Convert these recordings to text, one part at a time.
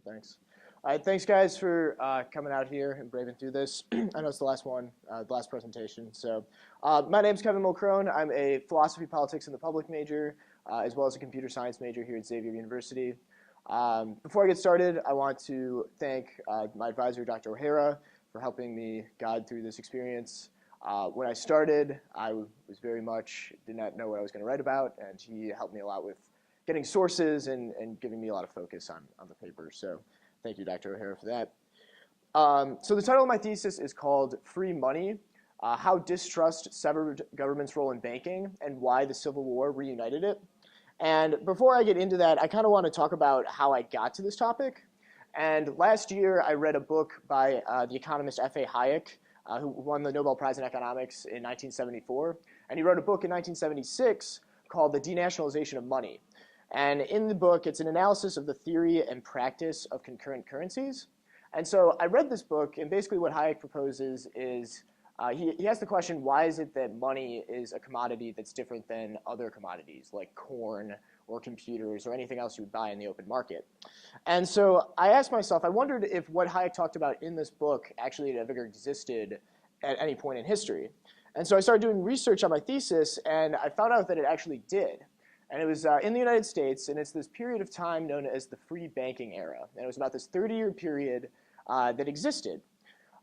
Thanks. All right, thanks guys for coming out here and braving through this. I know it's the last one, the last presentation. So my name's Kevin Mulcrone. I'm a philosophy, politics, and the public major, as well as a computer science major here at Xavier University. Before I get started, I want to thank my advisor, Dr. O'Hara, for helping me guide through this experience. When I started, I was very much, did not know what I was going to write about, and he helped me a lot with getting sources and giving me a lot of focus on the paper. So thank you, Dr. O'Hara, for that. So the title of my thesis is called Free Money, How Distrust Severed Government's Role in Banking and Why the Civil War Reunited It. And before I get into that, I kind of want to talk about how I got to this topic. And last year, I read a book by the economist F.A. Hayek, who won the Nobel Prize in Economics in 1974. And he wrote a book in 1976 called The Denationalization of Money. And in the book, it's an analysis of the theory and practice of concurrent currencies. And so I read this book, and basically what Hayek proposes is, he asks the question, why is it that money is a commodity that's different than other commodities, like corn or computers or anything else you would buy in the open market? And so I asked myself, I wondered if what Hayek talked about in this book actually had ever existed at any point in history. And so I started doing research on my thesis, and I found out that it actually did. And it was in the United States, and it's this period of time known as the free banking era. And it was about this 30-year period that existed.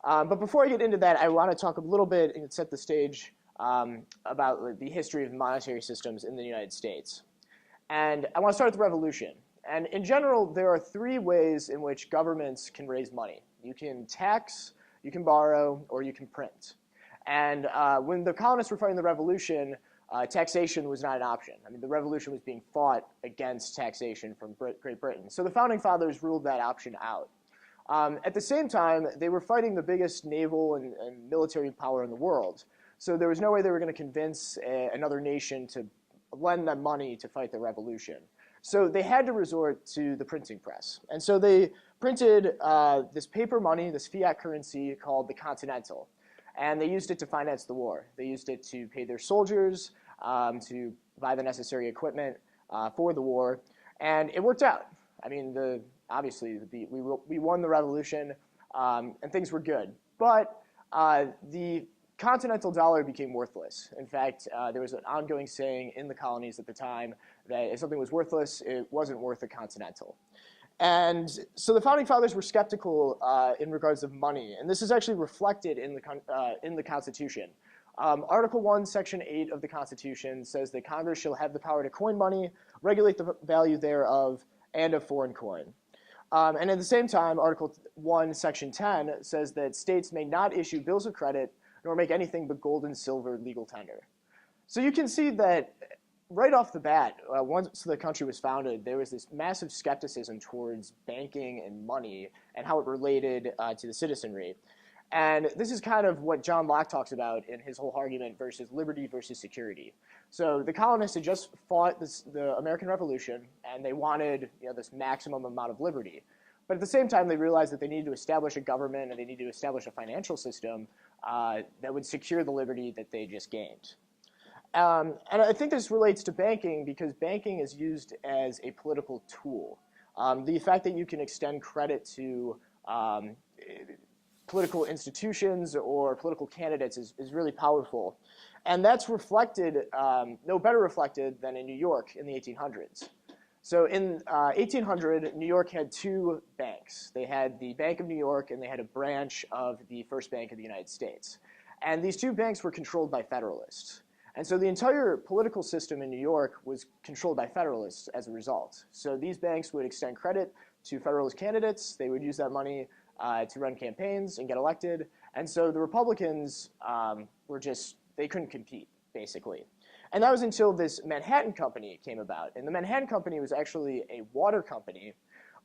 But before I get into that, I want to talk a little bit and set the stage about the history of monetary systems in the United States. And I want to start with the Revolution. And in general, there are three ways in which governments can raise money. You can tax, you can borrow, or you can print. And when the colonists were fighting the Revolution, taxation was not an option. I mean, the revolution was being fought against taxation from Great Britain. So the founding fathers ruled that option out. At the same time, they were fighting the biggest naval and military power in the world. So there was no way they were going to convince another nation to lend them money to fight the revolution. So they had to resort to the printing press. And so they printed this paper money, this fiat currency called the Continental. And they used it to finance the war. They used it to pay their soldiers, to buy the necessary equipment for the war, and it worked out. I mean, obviously we won the revolution, and things were good. But the continental dollar became worthless. In fact, there was an ongoing saying in the colonies at the time that if something was worthless, it wasn't worth a continental. And so the founding fathers were skeptical in regards of money, and this is actually reflected in the Constitution. Article 1, Section 8 of the Constitution says that Congress shall have the power to coin money, regulate the value thereof, and of foreign coin. And at the same time, Article 1, Section 10 says that states may not issue bills of credit nor make anything but gold and silver legal tender. So you can see that right off the bat, once the country was founded, there was this massive skepticism towards banking and money and how it related to the citizenry. And this is kind of what John Locke talks about in his whole argument versus liberty versus security. So the colonists had just fought the American Revolution, and they wanted this maximum amount of liberty. But at the same time, they realized that they needed to establish a government and they needed to establish a financial system that would secure the liberty that they just gained. And I think this relates to banking because banking is used as a political tool. The fact that you can extend credit to political institutions or political candidates is really powerful. And that's reflected, no better reflected than in New York in the 1800s. So in 1800, New York had two banks. They had the Bank of New York and they had a branch of the First Bank of the United States. And these two banks were controlled by Federalists. And so the entire political system in New York was controlled by Federalists as a result. So these banks would extend credit to Federalist candidates. They would use that money to run campaigns and get elected. And so the Republicans they couldn't compete, basically. And that was until this Manhattan Company came about. And the Manhattan Company was actually a water company,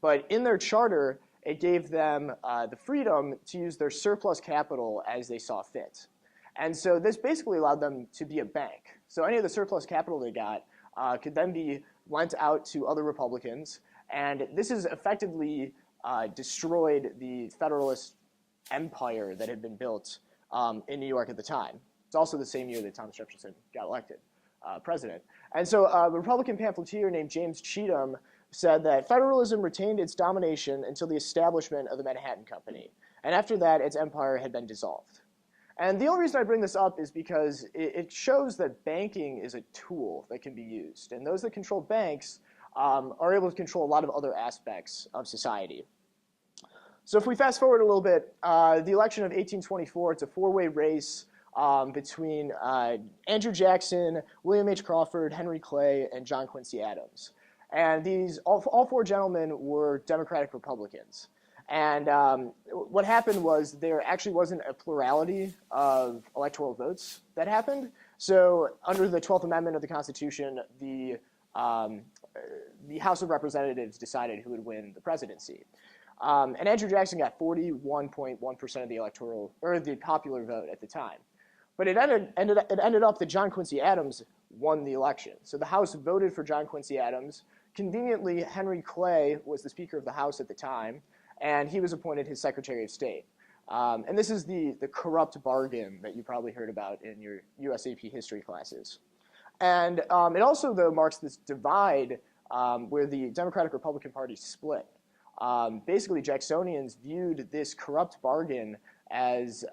but in their charter, it gave them the freedom to use their surplus capital as they saw fit. And so this basically allowed them to be a bank. So any of the surplus capital they got could then be lent out to other Republicans. And this has effectively destroyed the Federalist empire that had been built in New York at the time. It's also the same year that Thomas Jefferson got elected president. And so a Republican pamphleteer named James Cheatham said that federalism retained its domination until the establishment of the Manhattan Company, and after that, its empire had been dissolved. And the only reason I bring this up is because it shows that banking is a tool that can be used, and those that control banks are able to control a lot of other aspects of society. So if we fast forward a little bit, the election of 1824, it's a four-way race between Andrew Jackson, William H. Crawford, Henry Clay, and John Quincy Adams. And all four gentlemen were Democratic Republicans. And what happened was there actually wasn't a plurality of electoral votes that happened. So under the 12th Amendment of the Constitution, the House of Representatives decided who would win the presidency. And Andrew Jackson got 41.1% of the electoral, or the popular vote at the time. But it ended up that John Quincy Adams won the election. So the House voted for John Quincy Adams. Conveniently, Henry Clay was the Speaker of the House at the time, and he was appointed his Secretary of State. And this is the corrupt bargain that you probably heard about in your US AP history classes. And it also, though, marks this divide where the Democratic-Republican Party split. Basically, Jacksonians viewed this corrupt bargain as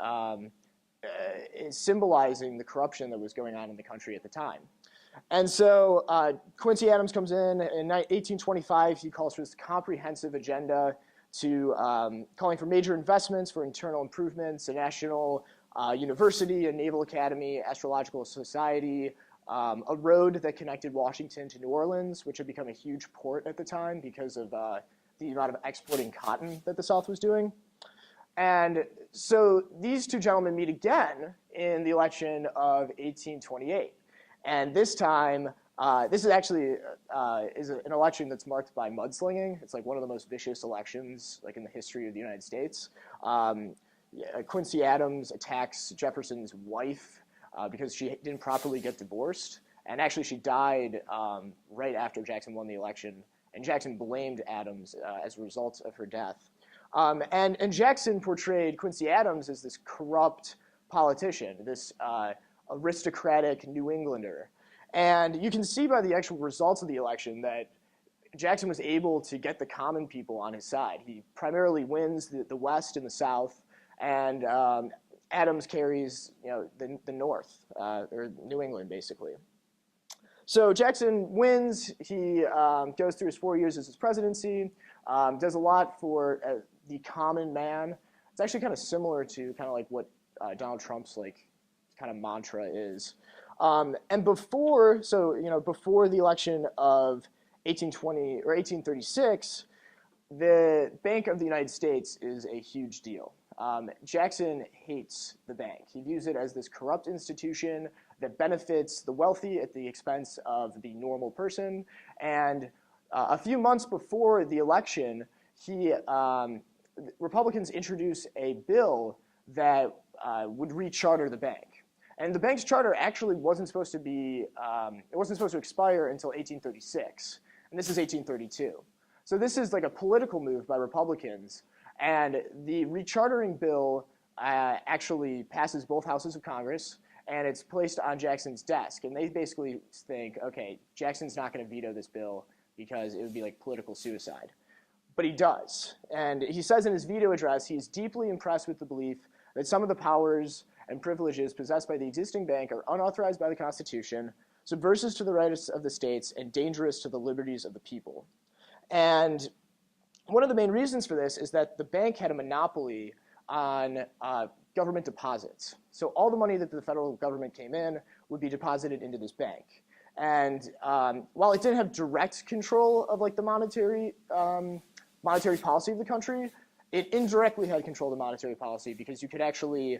symbolizing the corruption that was going on in the country at the time. And so Quincy Adams comes in 1825. He calls for this comprehensive agenda calling for major investments for internal improvements, a national university, a naval academy, astrological society, a road that connected Washington to New Orleans, which had become a huge port at the time because of the amount of exporting cotton that the South was doing. And so these two gentlemen meet again in the election of 1828. And this time, this is actually an election that's marked by mudslinging. It's like one of the most vicious elections like in the history of the United States. Quincy Adams attacks Jefferson's wife because she didn't properly get divorced. And actually she died right after Jackson won the election. And Jackson blamed Adams as a result of her death. And Jackson portrayed Quincy Adams as this corrupt politician, this aristocratic New Englander. And you can see by the actual results of the election that Jackson was able to get the common people on his side. He primarily wins the West and the South, and Adams carries the North, or New England, basically. So Jackson wins. He goes through his 4 years as his presidency, does a lot for the common man. It's actually kind of similar to kind of like what Donald Trump's kind of mantra is. And before the election of 1820 or 1836, the Bank of the United States is a huge deal. Jackson hates the bank. He views it as this corrupt institution that benefits the wealthy at the expense of the normal person. And a few months before the election, Republicans introduced a bill that would recharter the bank. And the bank's charter actually wasn't supposed to expire until 1836. And this is 1832. So this is like a political move by Republicans. And the rechartering bill actually passes both houses of Congress, and it's placed on Jackson's desk. And they basically think, okay, Jackson's not going to veto this bill because it would be like political suicide. But he does. And he says in his veto address, he's deeply impressed with the belief that some of the powers and privileges possessed by the existing bank are unauthorized by the Constitution, subversive to the rights of the states, and dangerous to the liberties of the people. And one of the main reasons for this is that the bank had a monopoly on government deposits. So all the money that the federal government came in would be deposited into this bank. And while it didn't have direct control of like the monetary policy of the country, it indirectly had control of the monetary policy because you could actually,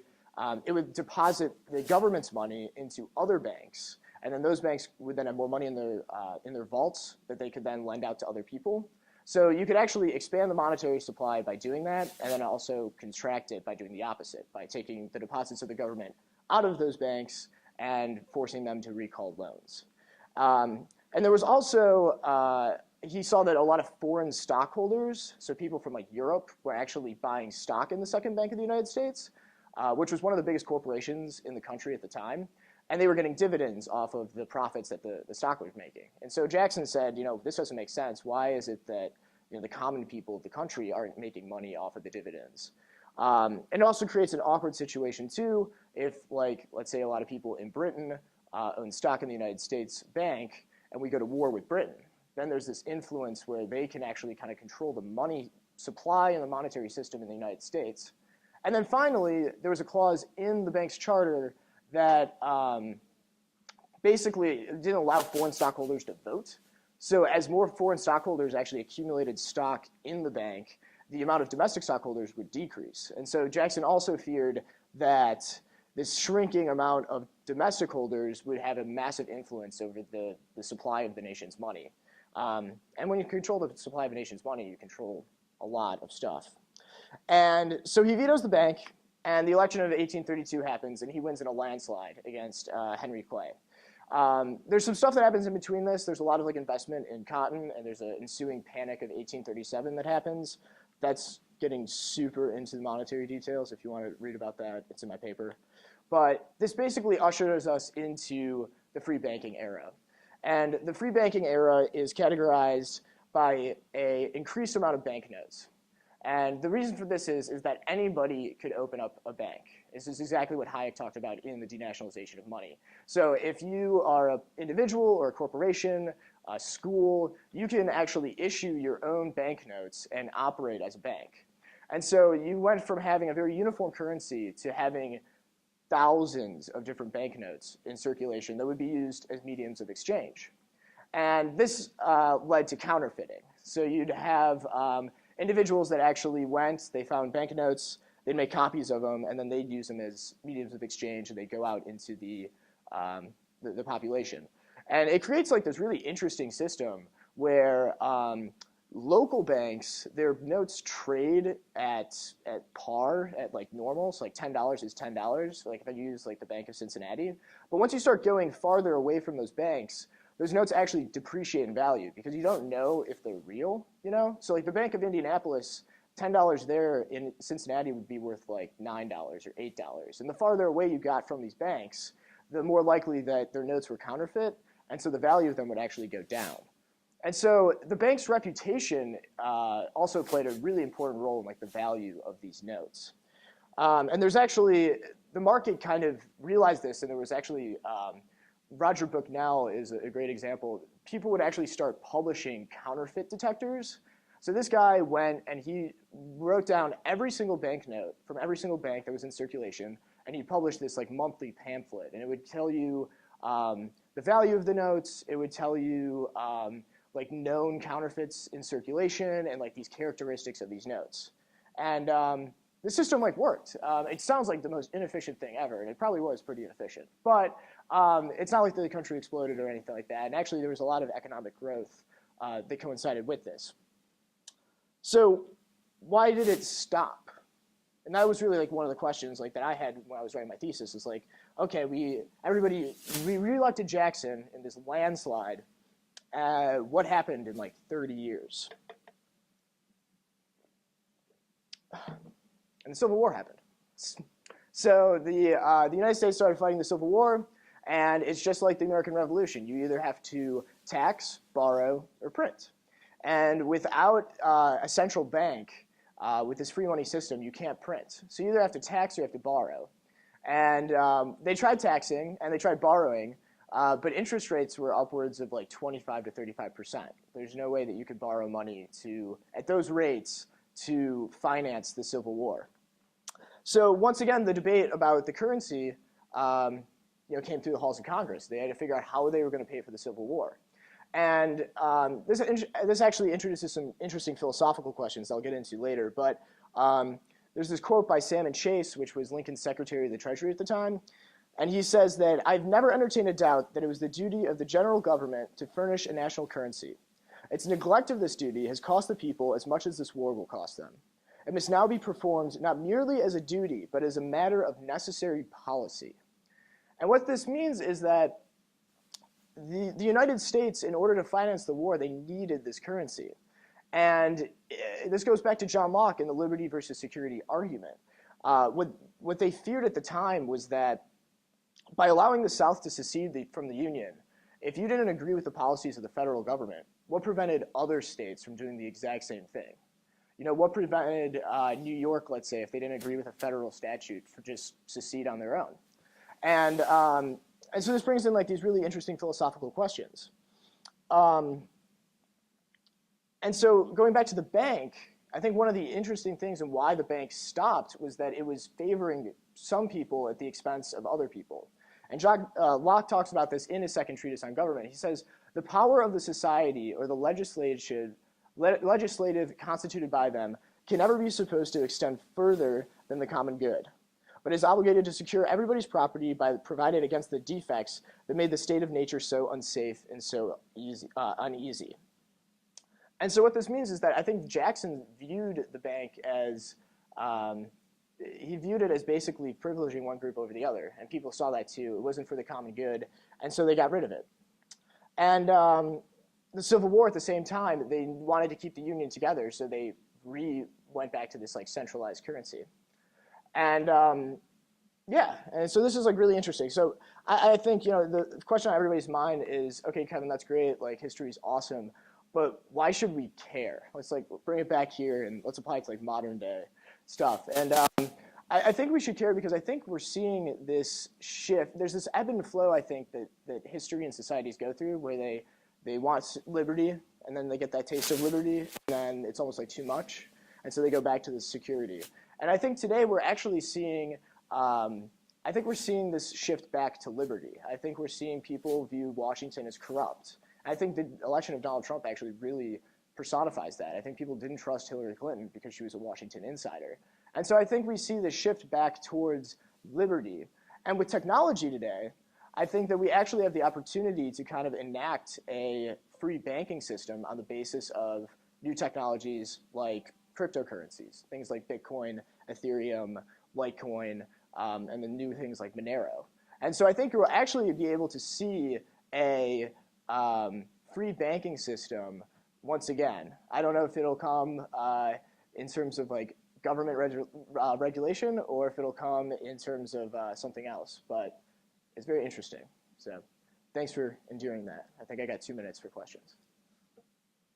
it would deposit the government's money into other banks, and then those banks would then have more money in their vaults that they could then lend out to other people. So you could actually expand the monetary supply by doing that, and then also contract it by doing the opposite, by taking the deposits of the government out of those banks and forcing them to recall loans. And there was also, he saw that a lot of foreign stockholders, so people from like Europe, were actually buying stock in the Second Bank of the United States, which was one of the biggest corporations in the country at the time. and they were getting dividends off of the profits that the stock was making. And so Jackson said, this doesn't make sense. Why is it that the common people of the country aren't making money off of the dividends? And it also creates an awkward situation too if, let's say a lot of people in Britain own stock in the United States Bank, and we go to war with Britain. Then there's this influence where they can actually kind of control the money supply in the monetary system in the United States. And then finally, there was a clause in the bank's charter that basically didn't allow foreign stockholders to vote. So as more foreign stockholders actually accumulated stock in the bank, the amount of domestic stockholders would decrease. And so Jackson also feared that this shrinking amount of domestic holders would have a massive influence over the supply of the nation's money. And when you control the supply of a nation's money, you control a lot of stuff. And so he vetoes the bank, and the election of 1832 happens, and he wins in a landslide against Henry Clay. There's some stuff that happens in between this. There's a lot of investment in cotton, and there's an ensuing panic of 1837 that happens. That's getting super into the monetary details. If you want to read about that, it's in my paper. But this basically ushers us into the free banking era. And the free banking era is categorized by an increased amount of banknotes. And the reason for this is that anybody could open up a bank. This is exactly what Hayek talked about in the denationalization of money. So if you are an individual or a corporation, a school, you can actually issue your own banknotes and operate as a bank. And so you went from having a very uniform currency to having thousands of different banknotes in circulation that would be used as mediums of exchange. And this led to counterfeiting. So you'd have individuals that actually went, they found banknotes, they'd make copies of them, and then they'd use them as mediums of exchange, and they'd go out into the population. And it creates this really interesting system where local banks, their notes trade at par, at normal, so $10 is $10, if I use the Bank of Cincinnati. But once you start going farther away from those banks, those notes actually depreciate in value because you don't know if they're real, So the Bank of Indianapolis, $10 there in Cincinnati would be worth $9 or $8. And the farther away you got from these banks, the more likely that their notes were counterfeit, and so the value of them would actually go down. And so the bank's reputation also played a really important role in the value of these notes. And there's actually, the market kind of realized this, and there was actually, Roger Bucknell is a great example. People would actually start publishing counterfeit detectors. So this guy went and he wrote down every single banknote from every single bank that was in circulation, and he published this monthly pamphlet, and it would tell you the value of the notes. It would tell you known counterfeits in circulation and these characteristics of these notes. And the system worked. It sounds like the most inefficient thing ever, and it probably was pretty inefficient. But it's not like the country exploded or anything like that. And actually, there was a lot of economic growth that coincided with this. So why did it stop? And that was really one of the questions that I had when I was writing my thesis. Is okay, we reelected Jackson in this landslide. What happened in 30 years? And the Civil War happened. So the United States started fighting the Civil War, and it's just like the American Revolution. You either have to tax, borrow, or print. And without a central bank, with this free money system, you can't print. So you either have to tax or you have to borrow. And they tried taxing, and they tried borrowing, but interest rates were upwards of 25 to 35%. There's no way that you could borrow money at those rates to finance the Civil War. So once again, the debate about the currency came through the halls of Congress. They had to figure out how they were going to pay for the Civil War. And this actually introduces some interesting philosophical questions I'll get into later. But there's this quote by Salmon Chase, which was Lincoln's Secretary of the Treasury at the time. And he says that, "I've never entertained a doubt that it was the duty of the general government to furnish a national currency. Its neglect of this duty has cost the people as much as this war will cost them. It must now be performed not merely as a duty, but as a matter of necessary policy." And what this means is that the United States, in order to finance the war, they needed this currency. And this goes back to John Locke and the liberty versus security argument. What they feared at the time was that by allowing the South to secede from the Union, if you didn't agree with the policies of the federal government, what prevented other states from doing the exact same thing? What prevented New York, let's say, if they didn't agree with a federal statute, for just secede on their own? And so this brings in like these really interesting philosophical questions. And so going back to the bank, I think one of the interesting things and why the bank stopped was that it was favoring some people at the expense of other people. And Locke talks about this in his second treatise on government. He says, the power of the society or the legislative constituted by them can never be supposed to extend further than the common good, but is obligated to secure everybody's property by providing against the defects that made the state of nature so unsafe and so uneasy. And so what this means is that I think Jackson viewed the bank as, he viewed it as basically privileging one group over the other, and people saw that too. It wasn't for the common good, and so they got rid of it. And the Civil War at the same time, they wanted to keep the Union together, so they went back to this like centralized currency. And yeah, and so this is like really interesting. So I think the question on everybody's mind is, okay, Kevin, that's great. Like history is awesome, but why should we care? Let's like bring it back here and let's apply it to like modern day stuff. And I think we should care because I think we're seeing this shift. There's this ebb and flow, I think, that history and societies go through where they want liberty and then they get that taste of liberty and then it's almost like too much. And so they go back to the security. And I think today we're actually seeing, I think we're seeing this shift back to liberty. I think we're seeing people view Washington as corrupt. And I think the election of Donald Trump actually really personifies that. I think people didn't trust Hillary Clinton because she was a Washington insider. And so I think we see the shift back towards liberty. And with technology today, I think that we actually have the opportunity to kind of enact a free banking system on the basis of new technologies like cryptocurrencies, things like Bitcoin, Ethereum, Litecoin, and the new things like Monero. And so I think we'll actually be able to see a free banking system once again. I don't know if it'll come in terms of like government regulation or if it'll come in terms of something else, but it's very interesting. So thanks for enduring that. I think I got 2 minutes for questions.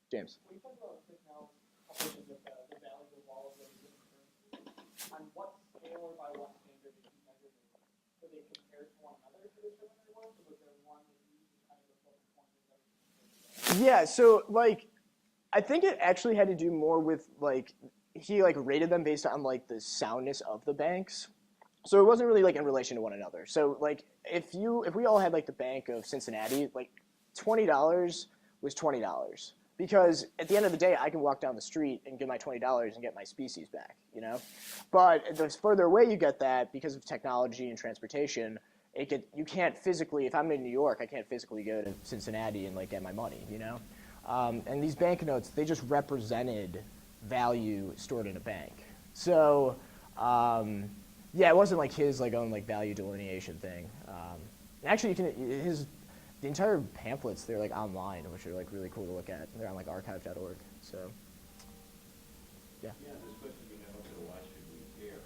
James. When you talk about technology, the value of all of those different currencies, on what scale or by what standard did you measure them? Were they compared to one another to determine their worth, or was there one that you kind of the focal point of everything? Yeah, so like, I think it actually had to do more with like, he like rated them based on like the soundness of the banks. So it wasn't really like in relation to one another. So like if we all had like the Bank of Cincinnati, like $20 was $20. Because at the end of the day, I can walk down the street and get my $20 and get my species back, But the further away you get that, because of technology and transportation, you can't physically, if I'm in New York, I can't physically go to Cincinnati and like get my money, And these banknotes, they just represented value stored in a bank. So yeah, it wasn't like his like own like value delineation thing. Actually, the entire pamphlets, they're like online, which are like really cool to look at. They're on like archive.org. So yeah. Yeah, this question we have up there, why should we care?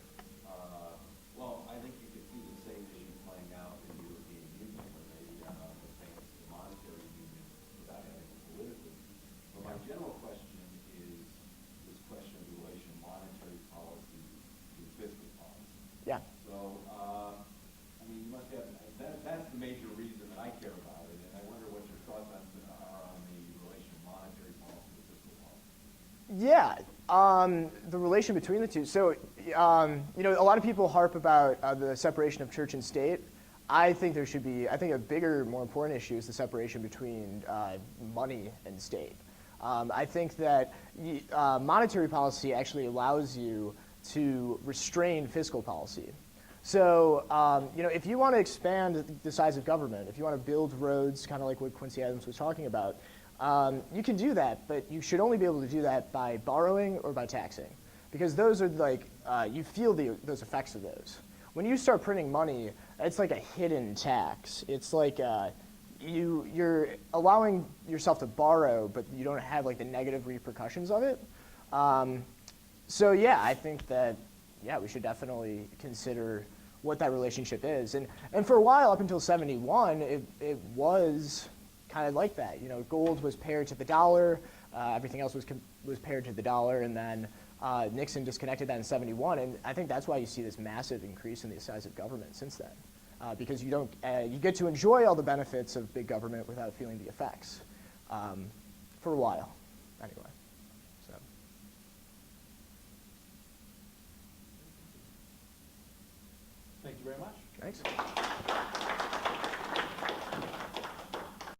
Well, I think you could see the same issue playing out in the European Union when they became the monetary union without having a political. But my general question is this question of relation monetary policy to fiscal policy. Yeah. So, I mean, you must have, that's the major reason that I care about it, and I wonder what your thoughts are on the relation of monetary policy to fiscal policy. Yeah, the relation between the two. So, a lot of people harp about the separation of church and state. I think there should be, a bigger, more important issue is the separation between money and state. I think that monetary policy actually allows you to restrain fiscal policy. So, if you want to expand the size of government, if you want to build roads, kind of like what Quincy Adams was talking about, you can do that, but you should only be able to do that by borrowing or by taxing, because those are like, you feel those effects of those. When you start printing money, it's like a hidden tax. It's like you're allowing yourself to borrow, but you don't have like the negative repercussions of it. So yeah, I think that, yeah, we should definitely consider what that relationship is. And for a while, up until 71, it was kind of like that. You know, gold was paired to the dollar, everything else was paired to the dollar, and then Nixon disconnected that in 71, and I think that's why you see this massive increase in the size of government since then, because you get to enjoy all the benefits of big government without feeling the effects for a while, anyway. So. Thank you very much. Thanks.